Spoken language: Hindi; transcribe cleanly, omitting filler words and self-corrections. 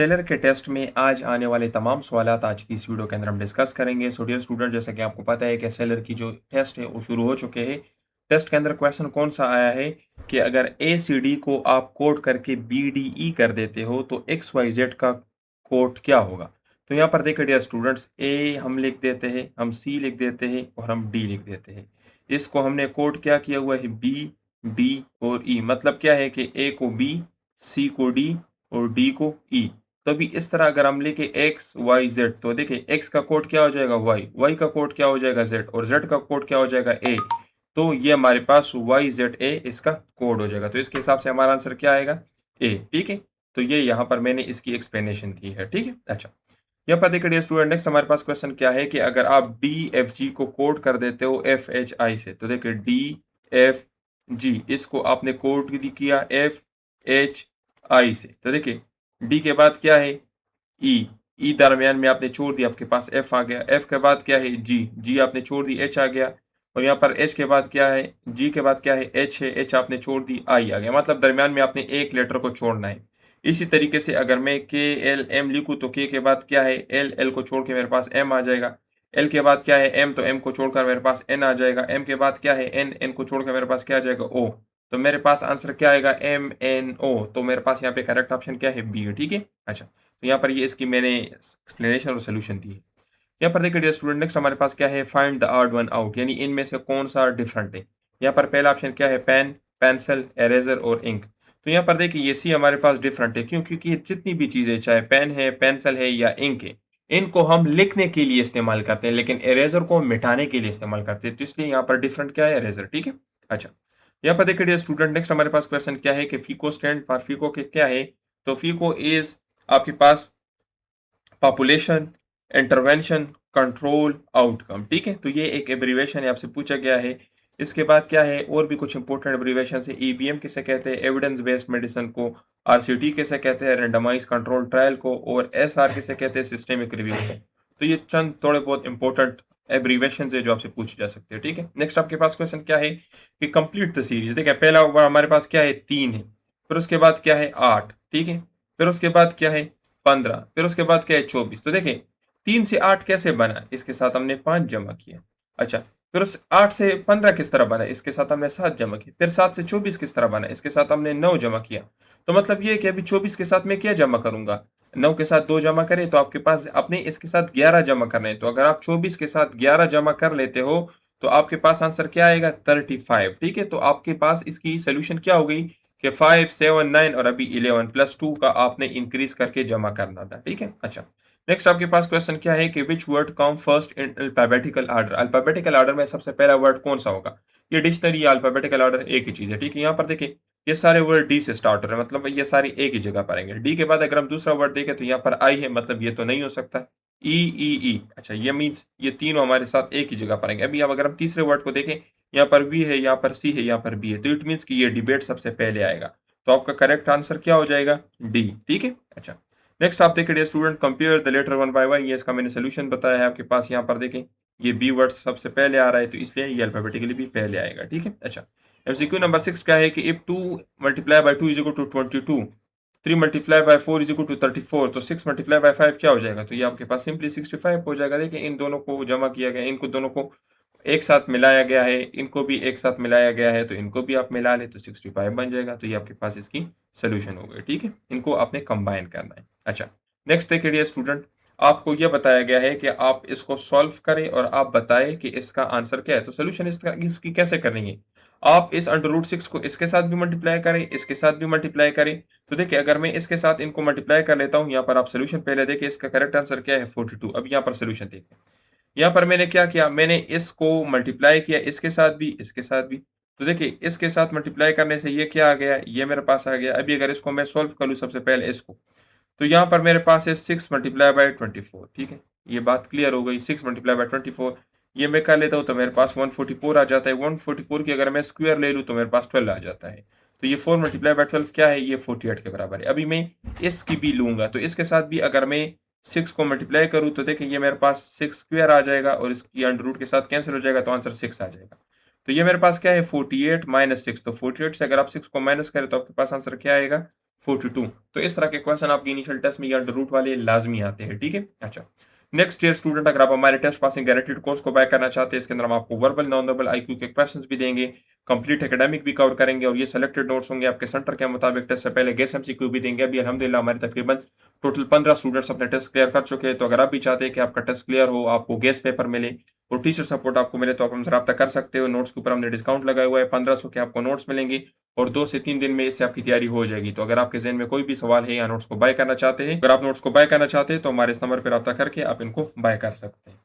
टेलर के टेस्ट में आज आने वाले तमाम सवालात आज की इस वीडियो के अंदर हम डिस्कस करेंगे। सो डियर स्टूडेंट, जैसा कि आपको पता है कि सेलर की जो टेस्ट है वो शुरू हो चुके हैं। टेस्ट के अंदर क्वेश्चन कौन सा आया है कि अगर ए सी डी को आप कोड करके बी डी ई कर देते हो तो एक्स वाई जेड का कोड क्या होगा। तो यहाँ पर देखिए डियर स्टूडेंट्स, ए हम लिख देते हैं, हम सी लिख देते हैं और हम डी लिख देते हैं। इसको हमने कोड क्या किया हुआ है, बी डी और ई। मतलब क्या है कि ए को बी, सी को डी और डी को ई। तो अभी इस तरह अगर हम लिखे एक्स वाई जेड, तो देखिए एक्स का कोड क्या हो जाएगा वाई, वाई का कोड क्या हो जाएगा जेड और जेड का कोड क्या हो जाएगा ए। तो ये हमारे पास वाई जेड ए इसका कोड हो जाएगा। तो इसके हिसाब से हमारा आंसर क्या आएगा, ए। ठीक है, तो ये यहाँ पर मैंने इसकी एक्सप्लेनेशन दी है। ठीक है, अच्छा। यहाँ पर देखिए स्टूडेंट, नेक्स्ट हमारे पास क्वेश्चन क्या है कि अगर आप डी एफ जी को कोड कर देते हो एफ एच आई से, तो देखिए डी एफ जी इसको आपने कोड किया एफ एच आई से। तो देखिए डी के बाद क्या है ई, ई दरमियान में आपने छोड़ दिया, आपके पास एफ आ गया। एफ के बाद क्या है जी, जी आपने छोड़ दी, एच आ गया। और यहाँ पर एच के बाद क्या है, जी के बाद क्या है एच है, एच आपने छोड़ दी, आई आ गया। मतलब दरमियान में आपने एक लेटर को छोड़ना है। इसी तरीके से अगर मैं के एल एम लिखूँ तो के के बाद क्या है एल, एल को छोड़ के मेरे पास एम आ जाएगा। एल के बाद क्या है एम, तो एम को छोड़कर मेरे पास एन आ जाएगा। एम के बाद क्या है एन, एन को छोड़कर मेरे पास क्या आ जाएगा ओ। तो मेरे पास आंसर क्या आएगा एम एन ओ। तो मेरे पास यहाँ पे करेक्ट ऑप्शन क्या है बी है। ठीक है, अच्छा। तो यहाँ पर ये इसकी मैंने एक्सप्लेनेशन और सोल्यूशन दी है। यहाँ पर देखिए डियर स्टूडेंट, नेक्स्ट हमारे पास क्या है find the odd one out, यानी इनमें से कौन सा डिफरेंट है। यहाँ पर पहला ऑप्शन क्या है पेन, पेंसिल, एरेजर और इंक। तो यहाँ पर देखिए ये सी हमारे पास डिफरेंट है, क्यों? क्योंकि जितनी भी चीज़ें चाहे पेन है, पेंसिल है या इंक है, इनको हम लिखने के लिए इस्तेमाल करते हैं, लेकिन एरेजर को मिटाने के लिए इस्तेमाल करते हैं। तो इसलिए यहाँ पर डिफरेंट क्या है एरेजर। ठीक है, अच्छा। यहाँ पर देखिए डियर स्टूडेंट, नेक्स्ट हमारे पास क्वेश्चन क्या है कि फीको स्टैंड फॉर फीको के क्या है। तो फीको इज आपके पास पॉपुलेशन, इंटरवेंशन, कंट्रोल, आउटकम। ठीक है, तो ये एक एब्रीवेशन है, आपसे पूछा गया है। इसके बाद क्या है और भी कुछ इंपॉर्टेंट एब्रीवेशन है। ईबीएम किसे कहते हैं, एविडेंस बेस्ड मेडिसिन को। आरसीटी किसे कहते हैं, रेंडमाइज कंट्रोल ट्रायल को। और एसआर किसे कहते हैं, सिस्टेमिक रिव्यू को। तो ये चंद थोड़े बहुत इंपॉर्टेंट एब्रीवेशन है जो आपसे पूछे जा सकते हैं। ठीक है, नेक्स्ट आपके पास क्वेश्चन क्या है कि कंप्लीट द सीरीज। देखिए पहला हमारे पास क्या है 3 है, फिर उसके बाद क्या है 8। ठीक है, फिर उसके बाद क्या है 15, फिर उसके बाद क्या है 24। तो देखें 3 से 8 कैसे बना, इसके साथ हमने 5 जमा किया। अच्छा, फिर उस 8 से 15 किस तरह बना, इसके साथ हमने 7 जमा किया। फिर 7 से 24 किस तरह बना, इसके साथ हमने 9 जमा किया। तो मतलब ये है कि अभी 24 के साथ मैं क्या जमा करूंगा, 9 के साथ 2 जमा करें, तो आपके पास अपने इसके साथ 11 जमा करने हैं। तो अगर आप 24 के साथ 11 जमा कर लेते हो तो आपके पास आंसर क्या आएगा 35। ठीक है, तो आपके पास इसकी सोल्यूशन क्या हो गई कि 5, 7, 9 और अभी 11 प्लस 2 का आपने इंक्रीज करके जमा करना था। ठीक है, अच्छा। नेक्स्ट आपके पास क्वेश्चन क्या है कि which word come first in alphabetical order. Alphabetical order में सबसे पहला वर्ड कौन सा होगा। ये डिक्शनरी या अल्फाबेटिकल ऑर्डर एक ही चीज है। ठीक है, यहाँ पर देखिए ये सारे वर्ड डी से स्टार्ट हो रहे हैं, मतलब ये सारी एक ही जगह पर आएंगे। डी के बाद अगर हम दूसरा वर्ड देखें तो यहाँ पर आई है, मतलब ये तो नहीं हो सकता। ई ई ई, अच्छा, ये मीन्स ये तीनों हमारे साथ एक ही जगह पर आएंगे। अभी अब अगर हम तीसरे वर्ड को देखें, यहाँ पर वी है, यहाँ पर सी है, यहाँ पर बी है, तो इट मीन्स कि ये डिबेट सबसे पहले आएगा। तो आपका करेक्ट आंसर क्या हो जाएगा डी। ठीक है, अच्छा। नेक्स्ट आप देखिए student, compare the letter one by one. ये इसका मैंने सोल्यूशन बताया है आपके पास। यहाँ पर देखें ये बी वर्ड सबसे पहले आ रहा है, तो इसलिए ये अल्फाबेटिकली भी पहले आएगा। ठीक है, अच्छा। एमसीक्यू नंबर 6 क्या है कि if 2 multiply by 2 is equal to 22, 3 multiply by 4 is equal to 34, तो 6 मल्टीप्लाई बाय 5 क्या हो जाएगा। तो ये आपके पास सिंपली 65 हो जाएगा। देखिए इन दोनों को जमा किया गया, इनको दोनों को एक साथ मिलाया गया है, इनको भी एक साथ मिलाया गया है, तो इनको भी आप मिला ले तो 65 बन जाएगा। तो ये आपके पास इसकी सोल्यूशन हो गई। ठीक है, इनको आपने कंबाइन करना है। अच्छा, नेक्स्ट देखिए डियर स्टूडेंट, आपको यह बताया गया है कि आप इसको सॉल्व करें और आप बताएं कि इसका आंसर क्या है। तो सोल्यूशन इसकी कैसे करनी है, आप इस √6 को इसके साथ भी मल्टीप्लाई करें, इसके साथ भी मल्टीप्लाई करें। तो देखिए अगर मैं इसके साथ इनको मल्टीप्लाई कर लेता हूँ, यहाँ पर आप सोल्यूशन पहले देखिए, इसका करेक्ट आंसर क्या है 42। अब यहाँ पर सोल्यूशन देखिए, यहाँ पर मैंने क्या किया, मैंने इसको मल्टीप्लाई किया इसके साथ भी, इसके साथ भी। तो देखिए इसके साथ मल्टीप्लाई करने से ये क्या आ गया, ये मेरे पास आ गया। अभी अगर इसको मैं सॉल्व कर लूँ सबसे पहले इसको, तो यहाँ पर मेरे पास है 6 मल्टीप्लाई बाय 24। ठीक है, ये बात क्लियर हो गई। 6 मल्टीप्लाई बाय 24 ये मैं कर लेता हूँ तो मेरे पास 144 आ जाता है। 144 की अगर मैं स्क्वायर ले लूँ तो मेरे पास 12 आ जाता है। तो ये 4 मल्टीप्लाई बाय 12 क्या है, ये 48 के बराबर है। अभी मैं इसकी भी लूंगा, तो इसके साथ भी अगर मैं 6 को मल्टीप्लाई करूँ तो देखिए ये मेरे पास 6 स्क्वायर आ जाएगा और इसकी अंडर रूट के साथ कैंसिल हो जाएगा, तो आंसर 6 आ जाएगा। तो ये मेरे पास क्या है 48 माइनस 6, तो 48 से अगर आप 6 को माइनस करें तो आपके पास आंसर क्या आएगा 42। तो इस तरह के क्वेश्चन आपके इनिशियल टेस्ट में या अंडर रूट वाले लाजमी आते हैं, ठीक है। अच्छा, नेक्स्ट ईयर स्टूडेंट, अगर आप हमारे टेस्ट पासिंग गारंटीड कोर्स को बाय करना चाहते हैं, इसके अंदर हम आपको वर्बल नॉन वर्बल आईक्यू के क्वेश्चंस भी देंगे, कंप्लीट एकेडमिक भी कवर करेंगे, और ये सेलेक्टेड नोट्स होंगे आपके सेंटर के मुताबिक। टेस्ट से पहले गेस एमसीक्यू भी देंगे। अभी अल्हम्दुलिल्लाह हमारे तकरीबन टोटल 15 स्टूडेंट्स अपने टेस्ट क्लियर कर चुके हैं। तो अगर आप भी चाहते हैं कि आपका टेस्ट क्लियर हो, आपको गेस पेपर मिले और टीचर सपोर्ट आपको मिले, तो आप हमसे रब्ता कर सकते हो। नोट्स के ऊपर हमने डिस्काउंट लगाया हुआ है, 1500 के आपको नोट्स मिलेंगे और 2 से 3 दिन में इससे आपकी तैयारी हो जाएगी। तो अगर आपके ज़हन में कोई भी सवाल है या नोट्स को बाय करना चाहते हैं, अगर आप नोट्स को बाय करना चाहते हैं, तो हमारे इस नंबर पर रब्ता करके आप इनको बाय कर सकते हैं।